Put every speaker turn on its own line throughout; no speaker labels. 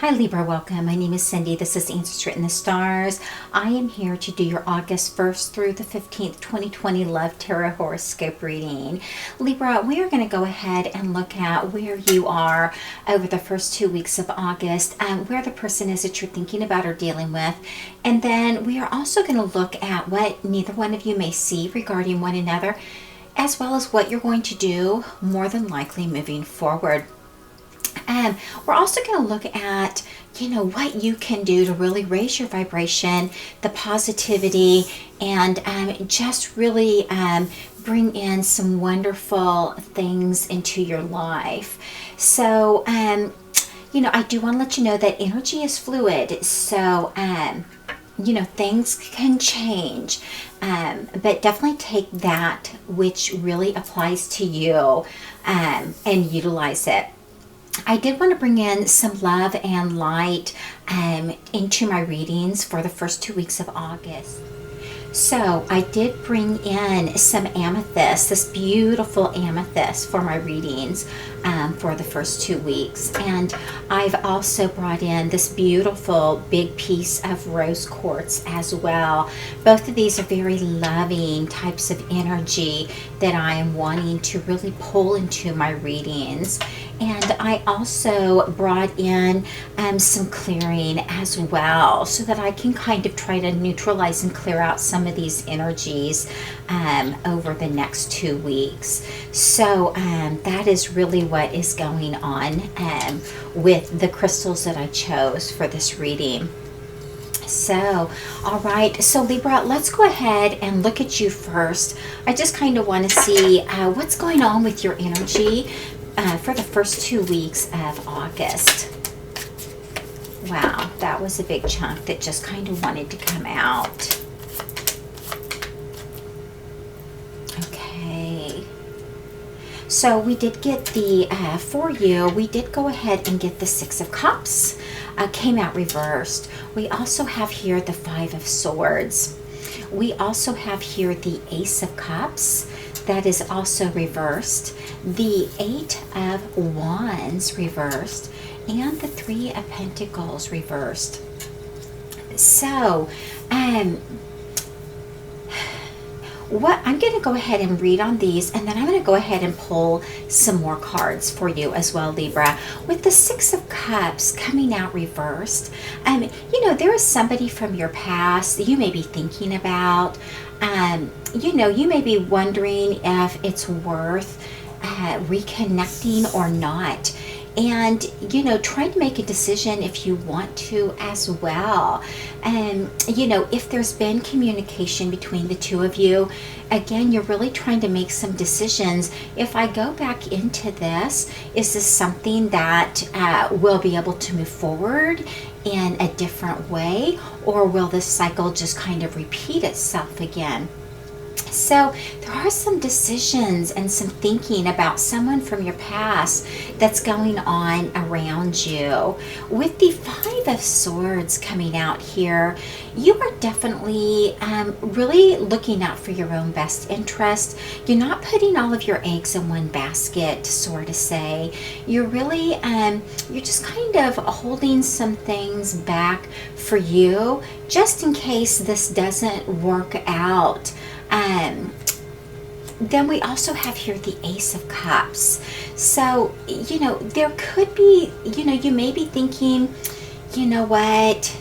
Hi Libra, welcome. My name is Cindy. This is Answers Written in the Stars. I am here to do your August 1st through the 15th, 2020 Love Tarot Horoscope reading. Libra, we are going to go ahead and look at where you are over the first 2 weeks of August, where the person is that you're thinking about or dealing with. And then we are also going to look at what neither one of you may see regarding one another, as well as what you're going to do more than likely moving forward. We're also going to look at, what you can do to really raise your vibration, the positivity, and just really bring in some wonderful things into your life. So, I do want to let you know that energy is fluid. So, things can change, but definitely take that which really applies to you and utilize it. I did want to bring in some love and light into my readings for the first 2 weeks of August. So I did bring in some amethyst, this beautiful amethyst for my readings for the first 2 weeks. And I've also brought in this beautiful big piece of rose quartz as well. Both of these are very loving types of energy that I am wanting to really pull into my readings. And I also brought in some clearing as well, so that I can kind of try to neutralize and clear out some of these energies over the next 2 weeks. So that is really what is going on with the crystals that I chose for this reading. So, all right, so Libra, let's go ahead and look at you first. I just kind of want to see what's going on with your energy for the first 2 weeks of August. Wow, that was a big chunk that just kind of wanted to come out. Okay. So we did get the, for you, we did go ahead and get the Six of Cups, came out reversed. We also have here the Five of Swords. We also have here the Ace of Cups. That is also reversed. The Eight of Wands reversed. And the Three of Pentacles reversed. So, what I'm going to go ahead and read on these, and then I'm going to go ahead and pull some more cards for you as well, Libra. With the Six of Cups coming out reversed, there is somebody from your past that you may be thinking about. You may be wondering if it's worth reconnecting or not. And, try to make a decision if you want to as well. And, if there's been communication between the two of you, again, you're really trying to make some decisions. If I go back into this, is this something that will be able to move forward in a different way? Or will this cycle just kind of repeat itself again? So there are some decisions and some thinking about someone from your past that's going on around you. With the Five of Swords coming out here, you are definitely really looking out for your own best interest. You're not putting all of your eggs in one basket, so to say. You're really, you're just kind of holding some things back for you, just in case this doesn't work out. Then we also have here the Ace of Cups. So, there could be, you may be thinking, what,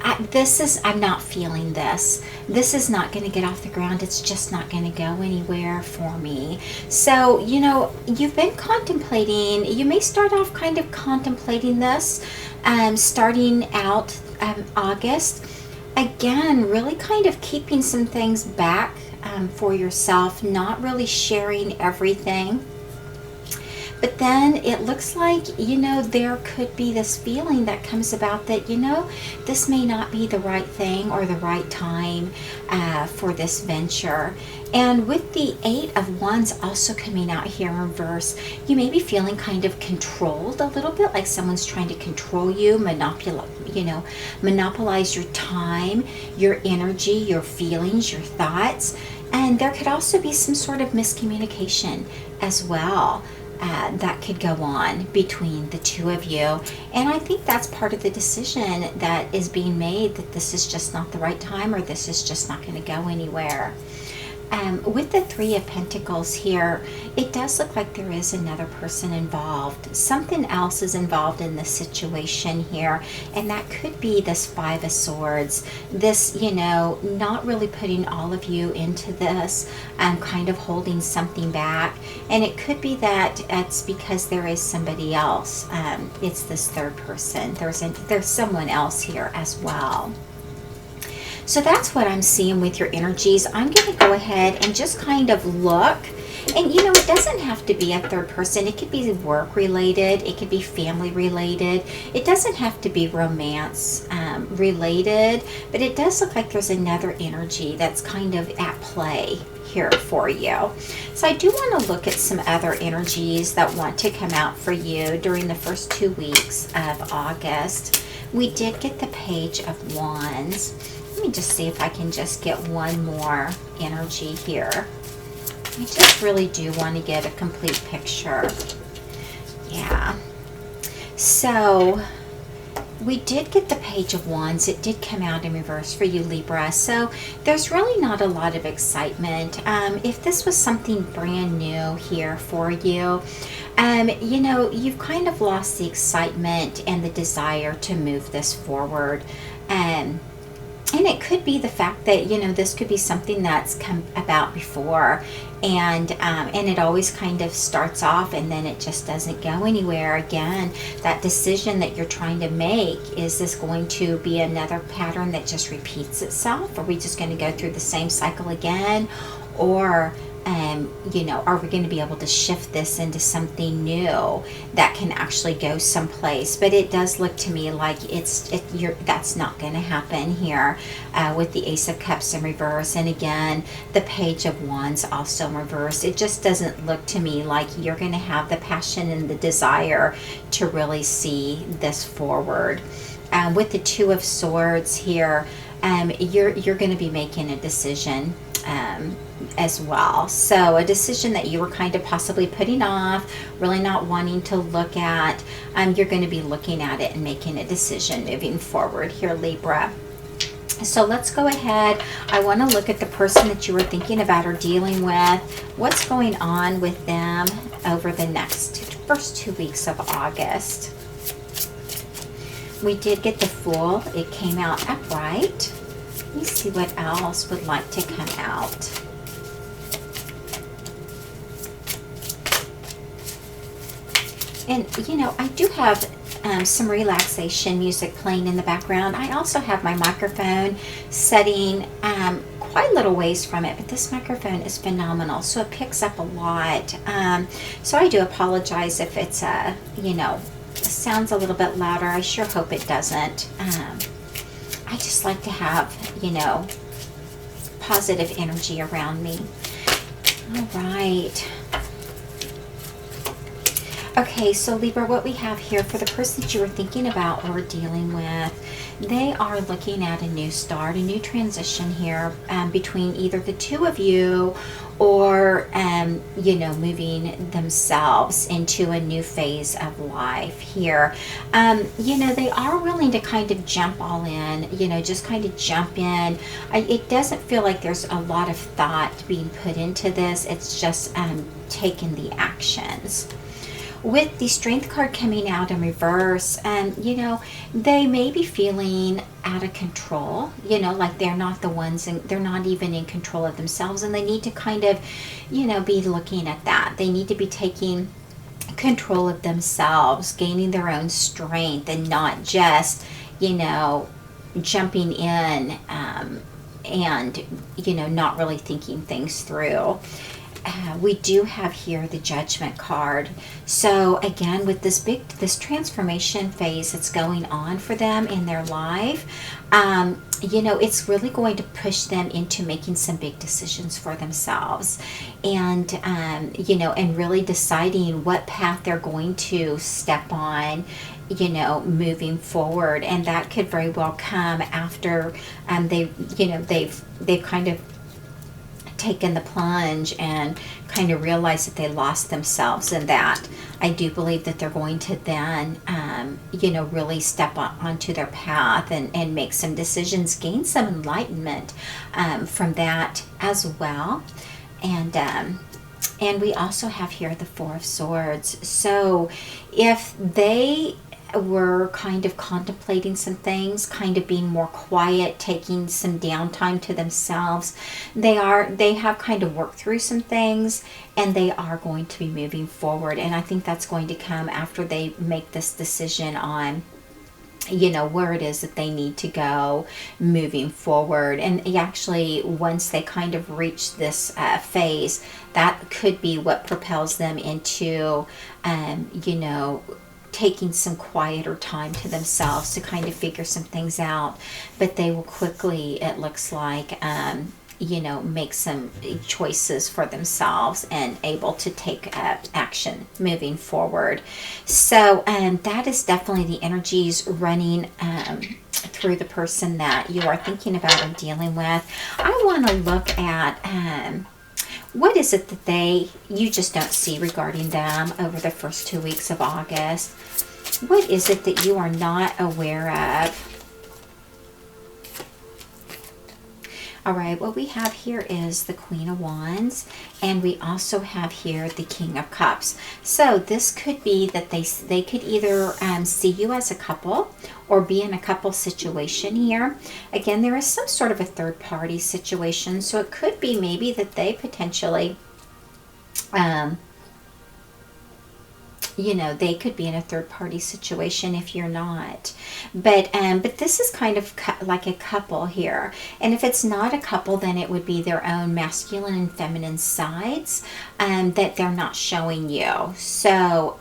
I'm not feeling this. This is not going to get off the ground. It's just not going to go anywhere for me. So, you've been contemplating, you may start off kind of contemplating this, starting out August. Again, really kind of keeping some things back for yourself, not really sharing everything. But then it looks like, there could be this feeling that comes about that, this may not be the right thing or the right time for this venture. And with the Eight of Wands also coming out here in reverse, you may be feeling kind of controlled a little bit, like someone's trying to control you, monopolize your time, your energy, your feelings, your thoughts. And there could also be some sort of miscommunication as well. that could go on between the two of you. And I think that's part of the decision that is being made, that this is just not the right time, or this is just not going to go anywhere. With the Three of Pentacles here, it does look like there is another person involved. Something else is involved in this situation here, and that could be this Five of Swords. This, not really putting all of you into this, kind of holding something back. And it could be that it's because there is somebody else. It's this third person. There's someone else here as well. So that's what I'm seeing with your energies. I'm going to go ahead and just kind of look. And it doesn't have to be a third person. It could be work related. It could be family related. It doesn't have to be romance related. But it does look like there's another energy that's kind of at play here for you. So I do want to look at some other energies that want to come out for you during the first 2 weeks of August. We did get the Page of Wands. Let me just see if I can just get one more energy here. I just really do want to get a complete picture. Yeah. So we did get the Page of Wands. It did come out in reverse for you, Libra. So there's really not a lot of excitement. If this was something brand new here for you, you've kind of lost the excitement and the desire to move this forward. And it could be the fact that, this could be something that's come about before, and it always kind of starts off and then it just doesn't go anywhere. Again, that decision that you're trying to make, is this going to be another pattern that just repeats itself? Are we just going to go through the same cycle again? Or are we going to be able to shift this into something new that can actually go someplace? But it does look to me like that's not going to happen here with the Ace of Cups in reverse. And again, the Page of Wands also in reverse. It just doesn't look to me like you're going to have the passion and the desire to really see this forward. With the Two of Swords here, you're going to be making a decision as well. So a decision that you were kind of possibly putting off, really not wanting to look at, you're going to be looking at it and making a decision moving forward here, Libra. So let's go ahead. I want to look at the person that you were thinking about or dealing with. What's going on with them over the first 2 weeks of August? We did get the Fool. It came out upright. Let me see what else would like to come out. And, I do have some relaxation music playing in the background. I also have my microphone setting quite a little ways from it, but this microphone is phenomenal, so it picks up a lot. So I do apologize if it's, sounds a little bit louder. I sure hope it doesn't. I just like to have, positive energy around me. All right. Okay, so Libra, what we have here for the person that you were thinking about or dealing with, they are looking at a new start, a new transition here between either the two of you or, moving themselves into a new phase of life here. They are willing to kind of jump all in, just kind of jump in. It doesn't feel like there's a lot of thought being put into this. It's just taking the actions. With the Strength card coming out in reverse, they may be feeling out of control, like they're not the ones, and they're not even in control of themselves, and they need to kind of, be looking at that. They need to be taking control of themselves, gaining their own strength, and not just, jumping in and, not really thinking things through. We do have here the Judgment card. So again, with this transformation phase that's going on for them in their life, it's really going to push them into making some big decisions for themselves, and and really deciding what path they're going to step on, moving forward. And that could very well come after they've kind of taken the plunge and kind of realized that they lost themselves in that. I do believe that they're going to then, you know, really step onto their path and make some decisions, gain some enlightenment from that as well. And we also have here the Four of Swords. So if they were kind of contemplating some things, kind of being more quiet, taking some downtime to themselves, they have kind of worked through some things, and they are going to be moving forward. And I think that's going to come after they make this decision on, you know, where it is that they need to go moving forward. And actually, once they kind of reach this phase, that could be what propels them into, you know, taking some quieter time to themselves to kind of figure some things out. But they will quickly, it looks like, you know, make some choices for themselves and able to take action moving forward. So that is definitely the energies running through the person that you are thinking about or dealing with. I want to look at what is it that you just don't see regarding them over the first 2 weeks of August? What is it that you are not aware of? All right, what we have here is the Queen of Wands, and we also have here the King of Cups. So this could be that they could either see you as a couple or be in a couple situation here. Again, there is some sort of a third party situation, so it could be maybe that they potentially you know, they could be in a third party situation if you're not. But this is kind of like a couple here. And if it's not a couple, then it would be their own masculine and feminine sides that they're not showing you. So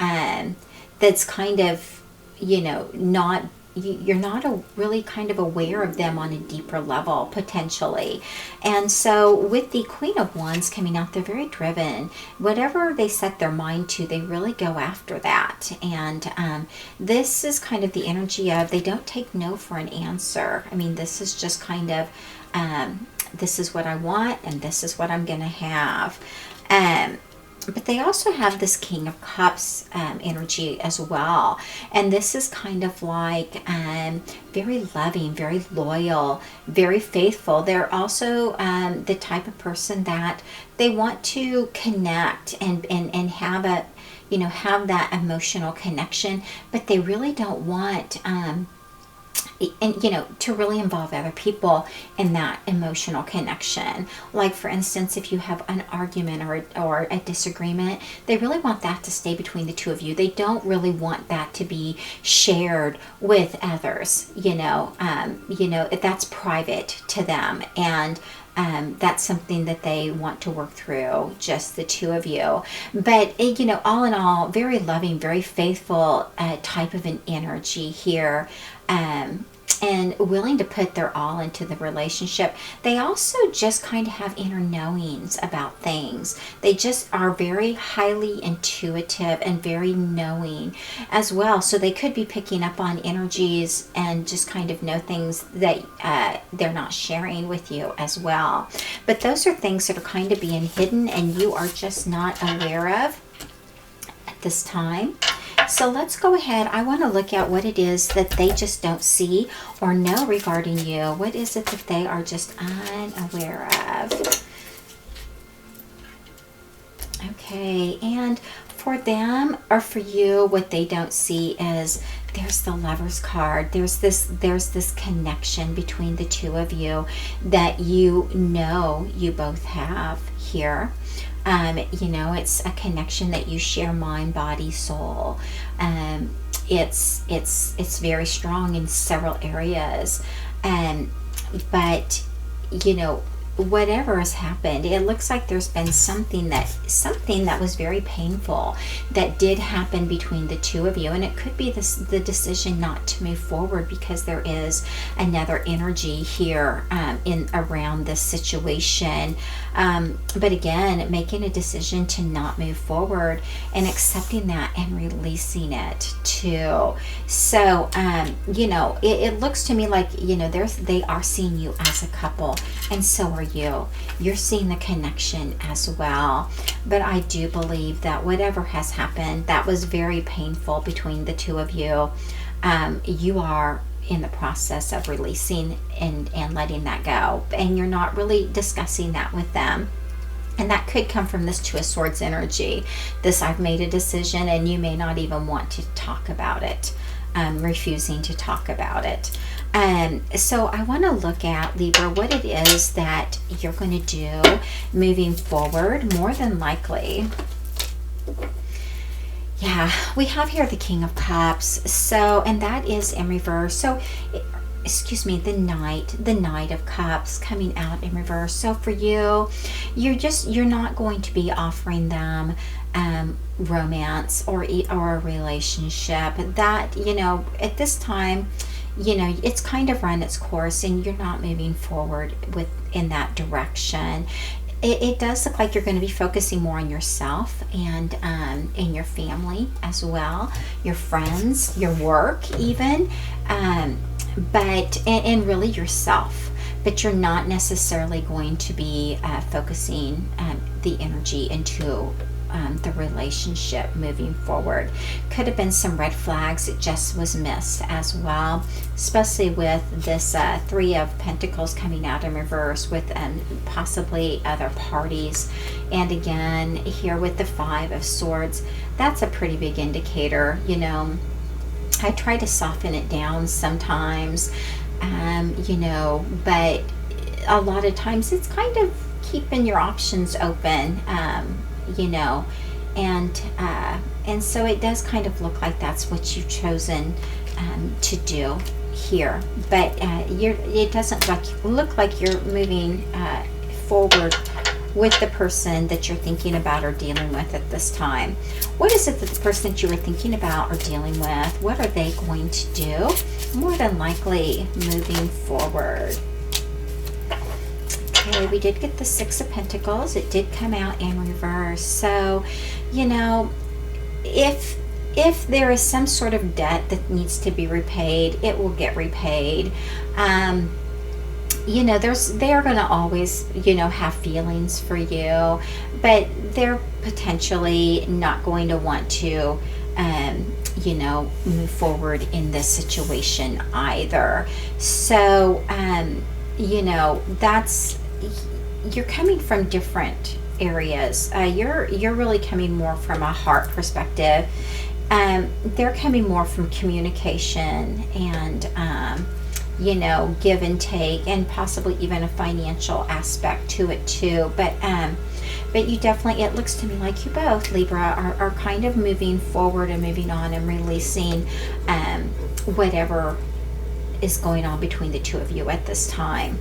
that's kind of, you know, not, you're not really kind of aware of them on a deeper level, potentially. And so with the Queen of Wands coming out, they're very driven. Whatever they set their mind to, they really go after that. And this is kind of the energy of, they don't take no for an answer. I mean, this is just kind of, this is what I want, and this is what I'm going to have. But they also have this King of Cups energy as well. And this is kind of like very loving, very loyal, very faithful. They're also the type of person that they want to connect and have a, you know, have that emotional connection, but they really don't want and, you know, to really involve other people in that emotional connection. Like, for instance, if you have an argument or a disagreement, they really want that to stay between the two of you. They don't really want that to be shared with others. You know, that's private to them. And that's something that they want to work through, just the two of you. But, you know, all in all, very loving, very faithful type of an energy here. And willing to put their all into the relationship. They also just kind of have inner knowings about things. They just are very highly intuitive and very knowing as well. So they could be picking up on energies and just kind of know things that they're not sharing with you as well. But those are things that are kind of being hidden and you are just not aware of at this time. So let's go ahead. I want to look at what it is that they just don't see or know regarding you. What is it that they are just unaware of? Okay, and for them or for you, what they don't see is there's the Lover's card. There's this connection between the two of you that you know you both have here. You know, it's a connection that you share, mind, body, soul. It's very strong in several areas. But, you know, whatever has happened, it looks like there's been something that was very painful that did happen between the two of you, and it could be the decision not to move forward because there is another energy here in around this situation. But again, making a decision to not move forward and accepting that and releasing it too. So you know, it looks to me like, you know, they are seeing you as a couple, and so are you. You're seeing the connection as well. But I do believe that whatever has happened, that was very painful between the two of you. You are in the process of releasing and letting that go. And you're not really discussing that with them. And that could come from this Two of Swords energy. This, I've made a decision, and you may not even want to talk about it. Refusing to talk about it. So I want to look at, Libra, what it is that you're going to do moving forward, more than likely. Yeah, we have here the King of Cups. So, and that is in reverse. So, excuse me, the Knight of Cups coming out in reverse. So for you, you're not going to be offering them romance or a relationship. That, you know, at this time, you know, it's kind of run its course, and you're not moving forward in that direction. It does look like you're going to be focusing more on yourself and in your family as well, your friends, your work even, but and really yourself. But you're not necessarily going to be focusing the energy into the relationship moving forward. Could have been some red flags. It just was missed as well, especially with this Three of Pentacles coming out in reverse with possibly other parties. And again, here with the Five of Swords, that's a pretty big indicator. You know, I try to soften it down sometimes, you know, but a lot of times it's kind of keeping your options open, you know, and so it does kind of look like that's what you've chosen to do here. But it doesn't look like you're moving forward with the person that you're thinking about or dealing with at this time. What is it that the person that you were thinking about or dealing with, what are they going to do? More than likely moving forward. Okay, we did get the Six of Pentacles. It did come out in reverse. So, you know, if there is some sort of debt that needs to be repaid, it will get repaid. You know, they are going to always, you know, have feelings for you, but they're potentially not going to want to, you know, move forward in this situation either. So, you know, you're coming from different areas. You're really coming more from a heart perspective. They're coming more from communication and, you know, give and take, and possibly even a financial aspect to it too. But you definitely, it looks to me like you both, Libra, are kind of moving forward and moving on and releasing whatever is going on between the two of you at this time.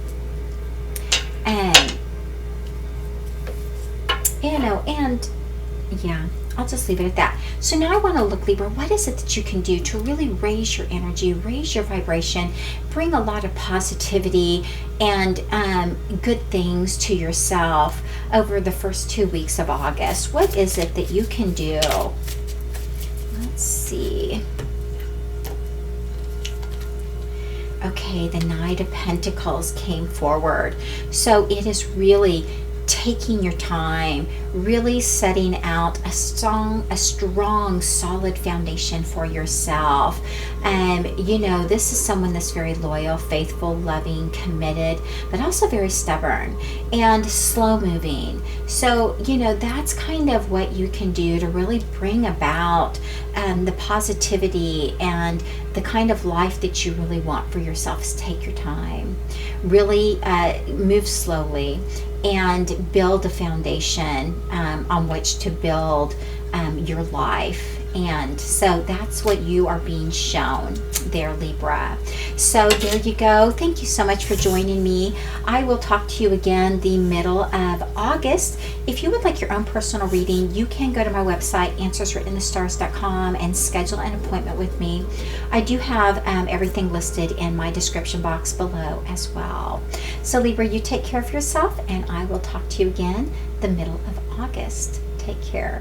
You know, and yeah, I'll just leave it at that. So now I want to look, Libra, what is it that you can do to really raise your energy, raise your vibration, bring a lot of positivity and good things to yourself over the first 2 weeks of August? What is it that you can do? Let's see. Okay, the Knight of Pentacles came forward. So it is really taking your time, really setting out a strong, solid foundation for yourself. You know, this is someone that's very loyal, faithful, loving, committed, but also very stubborn and slow moving. So, you know, that's kind of what you can do to really bring about the positivity and the kind of life that you really want for yourself. Is take your time, really move slowly, and build a foundation on which to build your life. And so that's what you are being shown there, Libra. So there you go. Thank you so much for joining me. I will talk to you again the middle of August. If you would like your own personal reading, you can go to my website, answerswritteninthestars.com, and schedule an appointment with me. I do have everything listed in my description box below as well. So Libra, you take care of yourself, and I will talk to you again the middle of August. Take care.